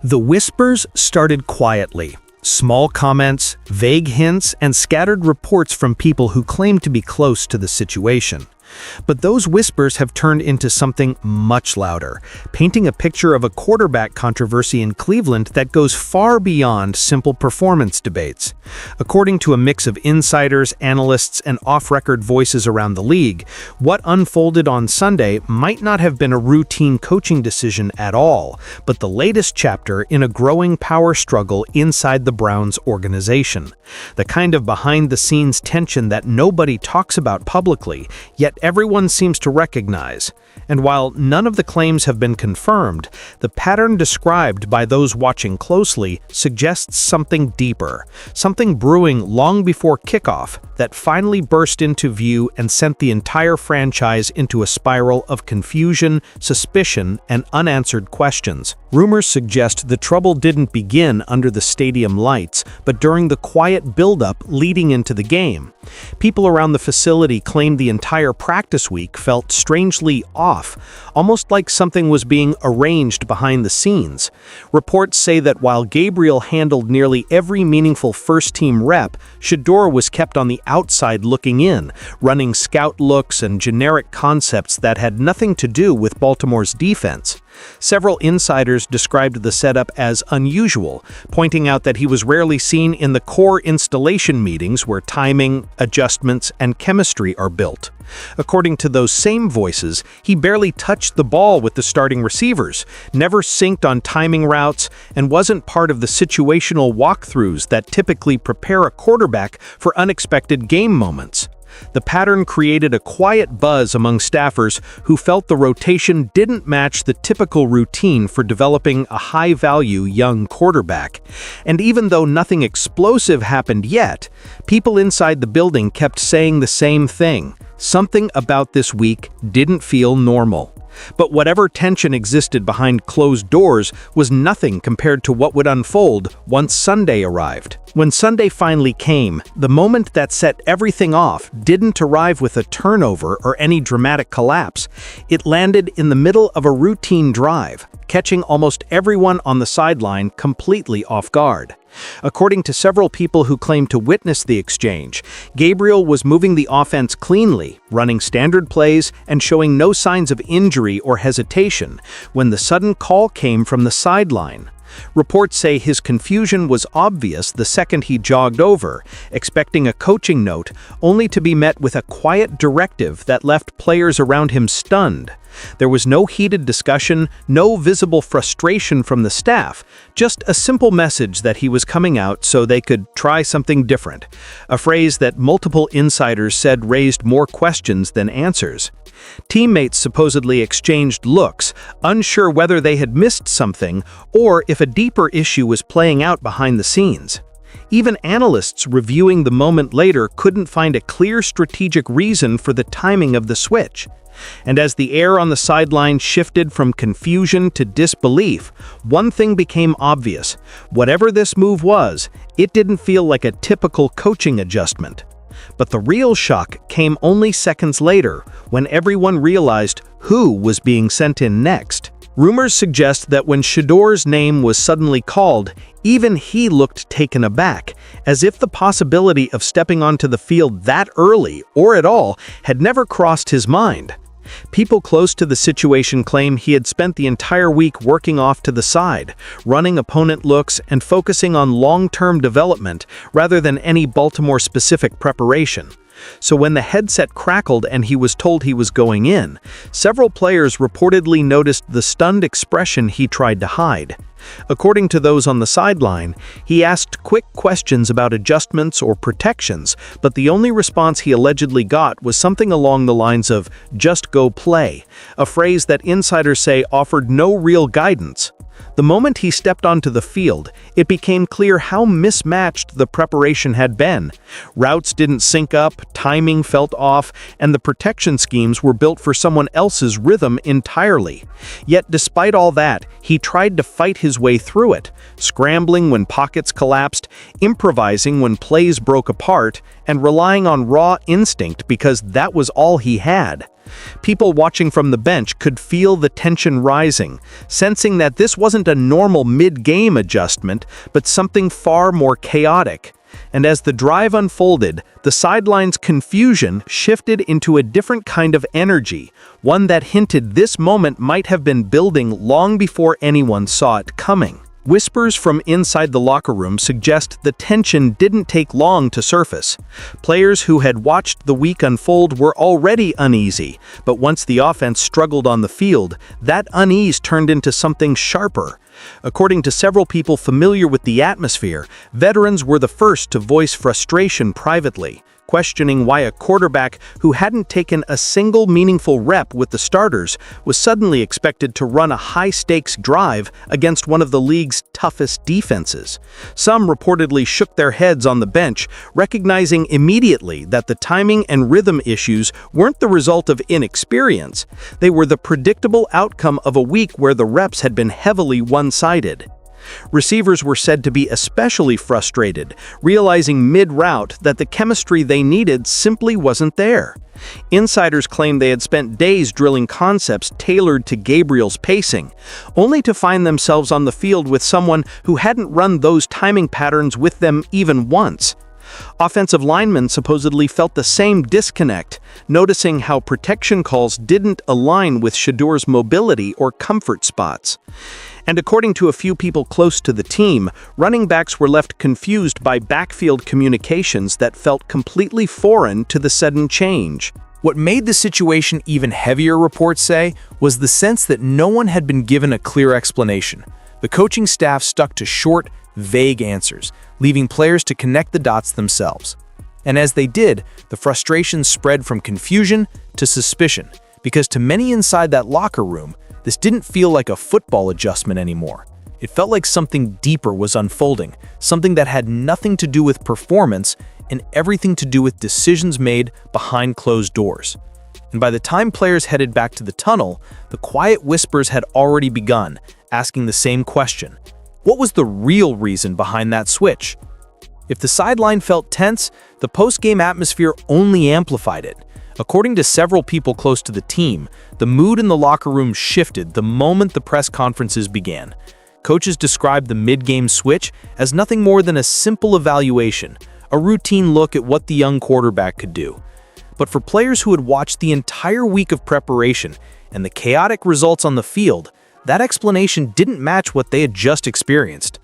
The whispers started quietly. Small comments, vague hints, and scattered reports from people who claimed to be close to the situation. But those whispers have turned into something much louder, painting a picture of a quarterback controversy in Cleveland that goes far beyond simple performance debates. According to a mix of insiders, analysts, and off-record voices around the league, what unfolded on Sunday might not have been a routine coaching decision at all, but the latest chapter in a growing power struggle inside the Browns organization. The kind of behind-the-scenes tension that nobody talks about publicly, yet everyone seems to recognize. And while none of the claims have been confirmed, the pattern described by those watching closely suggests something deeper, something brewing long before kickoff that finally burst into view and sent the entire franchise into a spiral of confusion, suspicion, and unanswered questions. Rumors suggest the trouble didn't begin under the stadium lights, but during the quiet build-up leading into the game. People around the facility claimed the entire practice week felt strangely off, almost like something was being arranged behind the scenes. Reports say that while Gabriel handled nearly every meaningful first-team rep, Shador was kept on the outside looking in, running scout looks and generic concepts that had nothing to do with Baltimore's defense. Several insiders described the setup as unusual, pointing out that he was rarely seen in the core installation meetings where timing, adjustments, and chemistry are built. According to those same voices, he barely touched the ball with the starting receivers, never synced on timing routes, and wasn't part of the situational walkthroughs that typically prepare a quarterback for unexpected game moments. The pattern created a quiet buzz among staffers who felt the rotation didn't match the typical routine for developing a high-value young quarterback. And even though nothing explosive happened yet, people inside the building kept saying the same thing. Something about this week didn't feel normal. But whatever tension existed behind closed doors was nothing compared to what would unfold once Sunday arrived. When Sunday finally came, the moment that set everything off didn't arrive with a turnover or any dramatic collapse. It landed in the middle of a routine drive, catching almost everyone on the sideline completely off guard. According to several people who claimed to witness the exchange, Gabriel was moving the offense cleanly, running standard plays and showing no signs of injury or hesitation when the sudden call came from the sideline. Reports say his confusion was obvious the second he jogged over, expecting a coaching note, only to be met with a quiet directive that left players around him stunned. There was no heated discussion, no visible frustration from the staff, just a simple message that he was coming out so they could try something different, a phrase that multiple insiders said raised more questions than answers. Teammates supposedly exchanged looks, unsure whether they had missed something or if a deeper issue was playing out behind the scenes. Even analysts reviewing the moment later couldn't find a clear strategic reason for the timing of the switch. And as the air on the sideline shifted from confusion to disbelief, one thing became obvious. Whatever this move was, it didn't feel like a typical coaching adjustment. But the real shock came only seconds later, when everyone realized who was being sent in next. Rumors suggest that when Shedor's name was suddenly called, even he looked taken aback, as if the possibility of stepping onto the field that early, or at all, had never crossed his mind. People close to the situation claim he had spent the entire week working off to the side, running opponent looks and focusing on long-term development rather than any Baltimore-specific preparation. So when the headset crackled and he was told he was going in, several players reportedly noticed the stunned expression he tried to hide. According to those on the sideline, he asked quick questions about adjustments or protections, but the only response he allegedly got was something along the lines of, "Just go play," a phrase that insiders say offered no real guidance. The moment he stepped onto the field, it became clear how mismatched the preparation had been. Routes didn't sync up, timing felt off, and the protection schemes were built for someone else's rhythm entirely. Yet despite all that, he tried to fight his way through it, scrambling when pockets collapsed, improvising when plays broke apart, and relying on raw instinct because that was all he had. People watching from the bench could feel the tension rising, sensing that this wasn't a normal mid-game adjustment, but something far more chaotic. And as the drive unfolded, the sideline's confusion shifted into a different kind of energy, one that hinted this moment might have been building long before anyone saw it coming. Whispers from inside the locker room suggest the tension didn't take long to surface. Players who had watched the week unfold were already uneasy, but once the offense struggled on the field, that unease turned into something sharper. According to several people familiar with the atmosphere, veterans were the first to voice frustration privately, questioning why a quarterback who hadn't taken a single meaningful rep with the starters was suddenly expected to run a high-stakes drive against one of the league's toughest defenses. Some reportedly shook their heads on the bench, recognizing immediately that the timing and rhythm issues weren't the result of inexperience. They were the predictable outcome of a week where the reps had been heavily one-sided. Receivers were said to be especially frustrated, realizing mid-route that the chemistry they needed simply wasn't there. Insiders claimed they had spent days drilling concepts tailored to Gabriel's pacing, only to find themselves on the field with someone who hadn't run those timing patterns with them even once. Offensive linemen supposedly felt the same disconnect, noticing how protection calls didn't align with Shedor's mobility or comfort spots. And according to a few people close to the team, running backs were left confused by backfield communications that felt completely foreign to the sudden change. What made the situation even heavier, reports say, was the sense that no one had been given a clear explanation. The coaching staff stuck to short, vague answers, leaving players to connect the dots themselves. And as they did, the frustration spread from confusion to suspicion, because to many inside that locker room, this didn't feel like a football adjustment anymore. It felt like something deeper was unfolding, something that had nothing to do with performance and everything to do with decisions made behind closed doors. And by the time players headed back to the tunnel, the quiet whispers had already begun, asking the same question. What was the real reason behind that switch? If the sideline felt tense, the post-game atmosphere only amplified it. According to several people close to the team, the mood in the locker room shifted the moment the press conferences began. Coaches described the mid-game switch as nothing more than a simple evaluation, a routine look at what the young quarterback could do. But for players who had watched the entire week of preparation and the chaotic results on the field, that explanation didn't match what they had just experienced.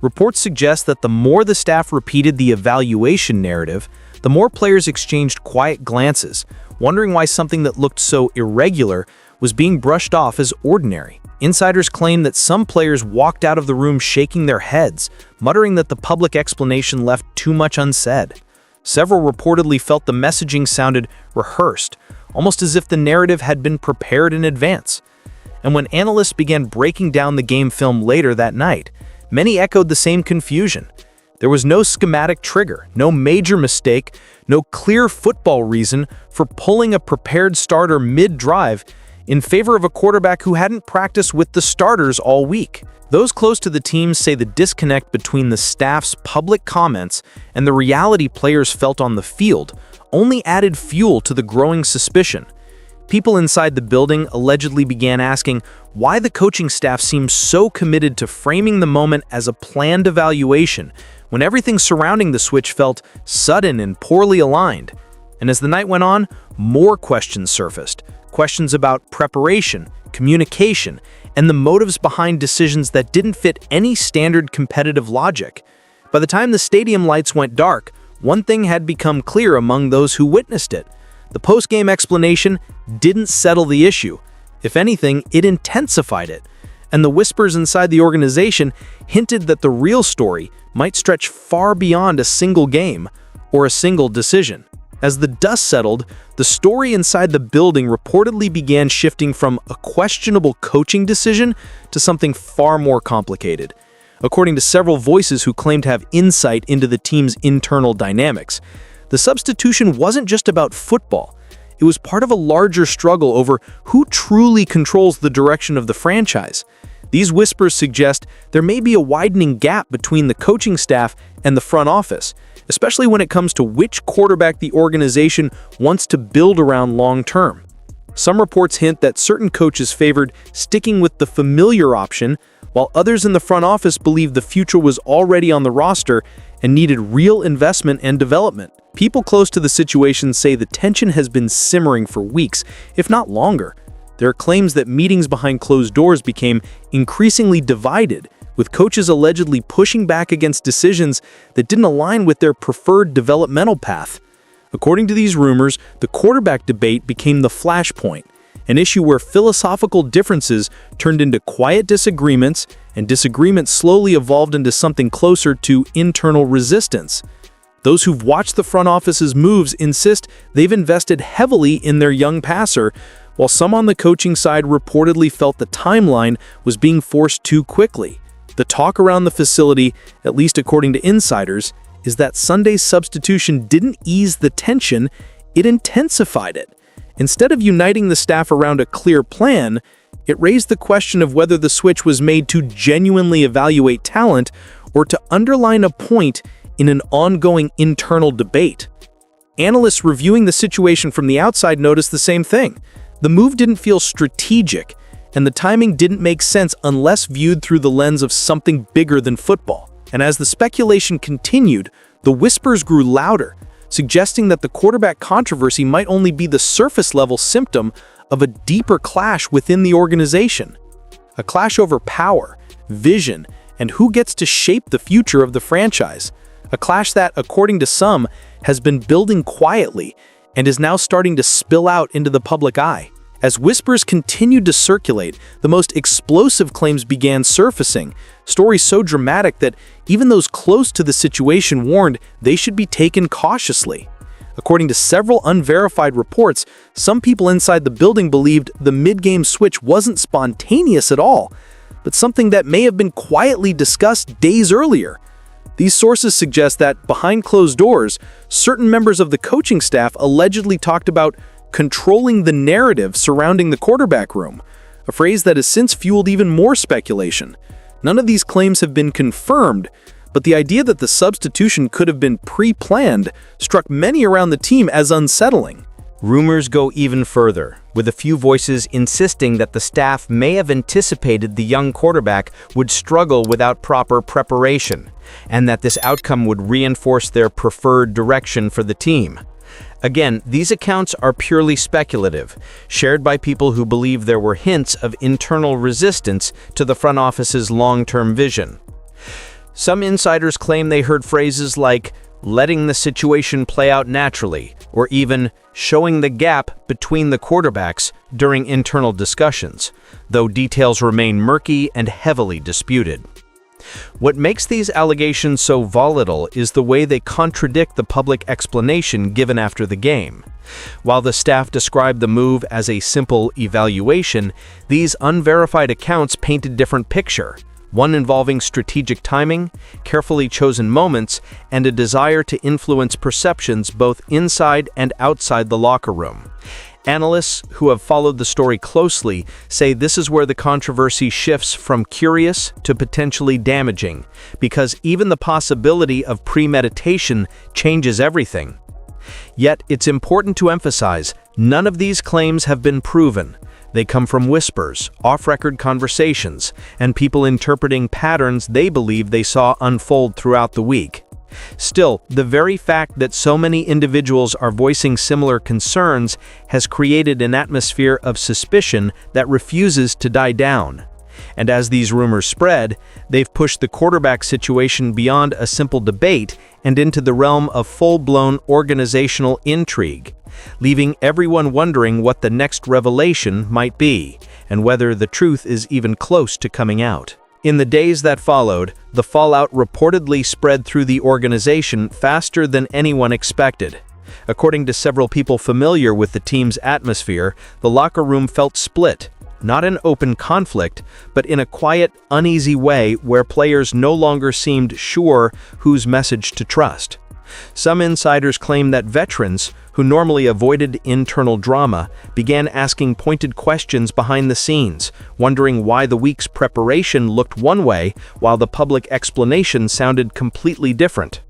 Reports suggest that the more the staff repeated the evaluation narrative, the more players exchanged quiet glances, wondering why something that looked so irregular was being brushed off as ordinary. Insiders claim that some players walked out of the room shaking their heads, muttering that the public explanation left too much unsaid. Several reportedly felt the messaging sounded rehearsed, almost as if the narrative had been prepared in advance. And when analysts began breaking down the game film later that night, many echoed the same confusion. There was no schematic trigger, no major mistake, no clear football reason for pulling a prepared starter mid-drive in favor of a quarterback who hadn't practiced with the starters all week. Those close to the team say the disconnect between the staff's public comments and the reality players felt on the field only added fuel to the growing suspicion. People inside the building allegedly began asking why the coaching staff seemed so committed to framing the moment as a planned evaluation when everything surrounding the switch felt sudden and poorly aligned. And as the night went on, more questions surfaced. Questions about preparation, communication, and the motives behind decisions that didn't fit any standard competitive logic. By the time the stadium lights went dark, one thing had become clear among those who witnessed it. The post-game explanation didn't settle the issue. If anything, it intensified it. And the whispers inside the organization hinted that the real story might stretch far beyond a single game or a single decision. As the dust settled, the story inside the building reportedly began shifting from a questionable coaching decision to something far more complicated. According to several voices who claimed to have insight into the team's internal dynamics, the substitution wasn't just about football. It was part of a larger struggle over who truly controls the direction of the franchise. These whispers suggest there may be a widening gap between the coaching staff and the front office, especially when it comes to which quarterback the organization wants to build around long term. Some reports hint that certain coaches favored sticking with the familiar option, while others in the front office believed the future was already on the roster and needed real investment and development. People close to the situation say the tension has been simmering for weeks, if not longer. There are claims that meetings behind closed doors became increasingly divided, with coaches allegedly pushing back against decisions that didn't align with their preferred developmental path. According to these rumors, the quarterback debate became the flashpoint, an issue where philosophical differences turned into quiet disagreements, and disagreements slowly evolved into something closer to internal resistance. Those who've watched the front office's moves insist they've invested heavily in their young passer, while some on the coaching side reportedly felt the timeline was being forced too quickly. The talk around the facility, at least according to insiders, is that Sunday's substitution didn't ease the tension, it intensified it. Instead of uniting the staff around a clear plan, it raised the question of whether the switch was made to genuinely evaluate talent or to underline a point in an ongoing internal debate. Analysts reviewing the situation from the outside noticed the same thing. The move didn't feel strategic, and the timing didn't make sense unless viewed through the lens of something bigger than football. And as the speculation continued, the whispers grew louder, suggesting that the quarterback controversy might only be the surface-level symptom of a deeper clash within the organization. A clash over power, vision, and who gets to shape the future of the franchise. A clash that, according to some, has been building quietly and is now starting to spill out into the public eye. As whispers continued to circulate, the most explosive claims began surfacing, stories so dramatic that even those close to the situation warned they should be taken cautiously. According to several unverified reports, some people inside the building believed the mid-game switch wasn't spontaneous at all, but something that may have been quietly discussed days earlier. These sources suggest that, behind closed doors, certain members of the coaching staff allegedly talked about controlling the narrative surrounding the quarterback room, a phrase that has since fueled even more speculation. None of these claims have been confirmed, but the idea that the substitution could have been pre-planned struck many around the team as unsettling. Rumors go even further, with a few voices insisting that the staff may have anticipated the young quarterback would struggle without proper preparation, and that this outcome would reinforce their preferred direction for the team. Again, these accounts are purely speculative, shared by people who believe there were hints of internal resistance to the front office's long-term vision. Some insiders claim they heard phrases like letting the situation play out naturally, or even showing the gap between the quarterbacks during internal discussions, though details remain murky and heavily disputed. What makes these allegations so volatile is the way they contradict the public explanation given after the game. While the staff described the move as a simple evaluation, these unverified accounts paint a different picture, one involving strategic timing, carefully chosen moments, and a desire to influence perceptions both inside and outside the locker room. Analysts who have followed the story closely say this is where the controversy shifts from curious to potentially damaging, because even the possibility of premeditation changes everything. Yet, it's important to emphasize, none of these claims have been proven. They come from whispers, off-record conversations, and people interpreting patterns they believe they saw unfold throughout the week. Still, the very fact that so many individuals are voicing similar concerns has created an atmosphere of suspicion that refuses to die down. And as these rumors spread, they've pushed the quarterback situation beyond a simple debate and into the realm of full-blown organizational intrigue, leaving everyone wondering what the next revelation might be, and whether the truth is even close to coming out. In the days that followed, the fallout reportedly spread through the organization faster than anyone expected. According to several people familiar with the team's atmosphere, the locker room felt split, not in open conflict, but in a quiet, uneasy way where players no longer seemed sure whose message to trust. Some insiders claim that veterans, who normally avoided internal drama, began asking pointed questions behind the scenes, wondering why the week's preparation looked one way while the public explanation sounded completely different.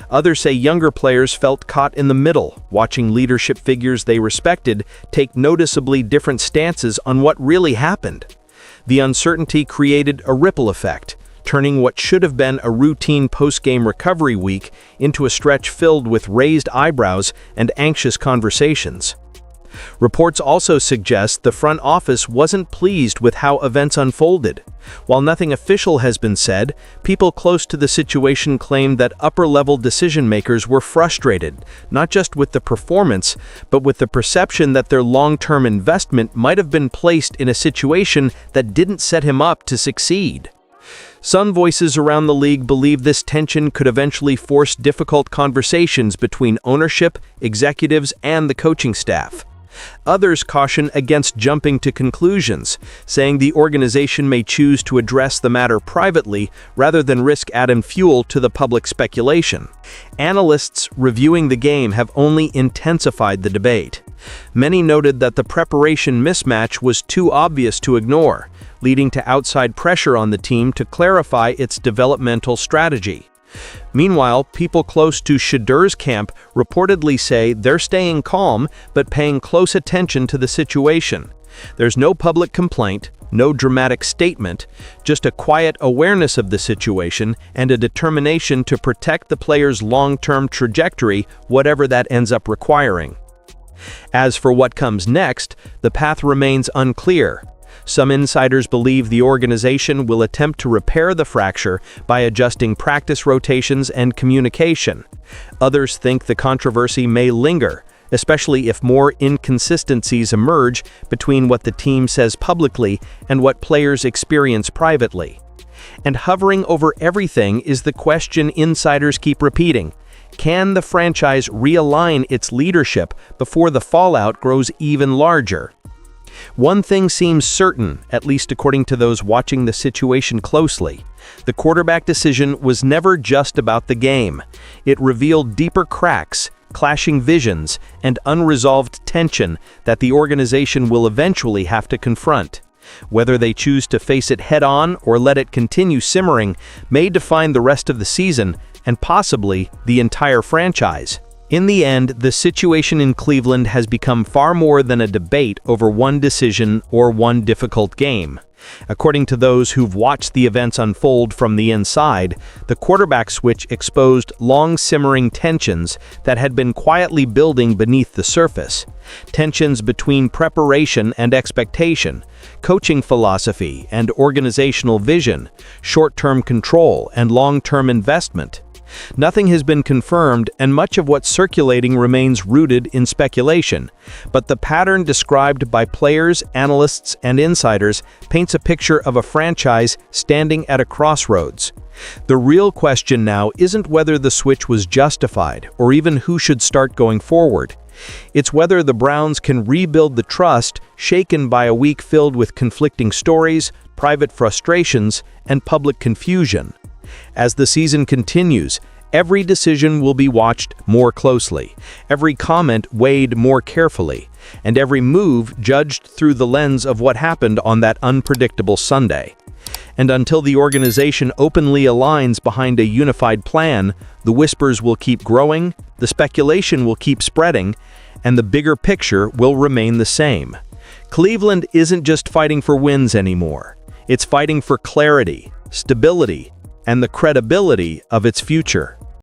Others say younger players felt caught in the middle, watching leadership figures they respected take noticeably different stances on what really happened. The uncertainty created a ripple effect, turning what should have been a routine post-game recovery week into a stretch filled with raised eyebrows and anxious conversations. Reports also suggest the front office wasn't pleased with how events unfolded. While nothing official has been said, people close to the situation claimed that upper-level decision-makers were frustrated, not just with the performance, but with the perception that their long-term investment might have been placed in a situation that didn't set him up to succeed. Some voices around the league believe this tension could eventually force difficult conversations between ownership, executives, and the coaching staff. Others caution against jumping to conclusions, saying the organization may choose to address the matter privately rather than risk adding fuel to the public speculation. Analysts reviewing the game have only intensified the debate. Many noted that the preparation mismatch was too obvious to ignore, leading to outside pressure on the team to clarify its developmental strategy. Meanwhile, people close to Shedur's camp reportedly say they're staying calm but paying close attention to the situation. There's no public complaint, no dramatic statement, just a quiet awareness of the situation and a determination to protect the player's long-term trajectory, whatever that ends up requiring. As for what comes next, the path remains unclear. Some insiders believe the organization will attempt to repair the fracture by adjusting practice rotations and communication. Others think the controversy may linger, especially if more inconsistencies emerge between what the team says publicly and what players experience privately. And hovering over everything is the question insiders keep repeating: can the franchise realign its leadership before the fallout grows even larger? One thing seems certain, at least according to those watching the situation closely. The quarterback decision was never just about the game. It revealed deeper cracks, clashing visions, and unresolved tension that the organization will eventually have to confront. Whether they choose to face it head-on or let it continue simmering may define the rest of the season and possibly the entire franchise. In the end, the situation in Cleveland has become far more than a debate over one decision or one difficult game. According to those who've watched the events unfold from the inside, the quarterback switch exposed long-simmering tensions that had been quietly building beneath the surface. Tensions between preparation and expectation, coaching philosophy and organizational vision, short-term control and long-term investment. Nothing has been confirmed, and much of what's circulating remains rooted in speculation. But the pattern described by players, analysts, and insiders paints a picture of a franchise standing at a crossroads. The real question now isn't whether the switch was justified, or even who should start going forward. It's whether the Browns can rebuild the trust shaken by a week filled with conflicting stories, private frustrations, and public confusion. As the season continues, every decision will be watched more closely, every comment weighed more carefully, and every move judged through the lens of what happened on that unpredictable Sunday. And until the organization openly aligns behind a unified plan, the whispers will keep growing, the speculation will keep spreading, and the bigger picture will remain the same. Cleveland isn't just fighting for wins anymore. It's fighting for clarity, stability, and the credibility of its future.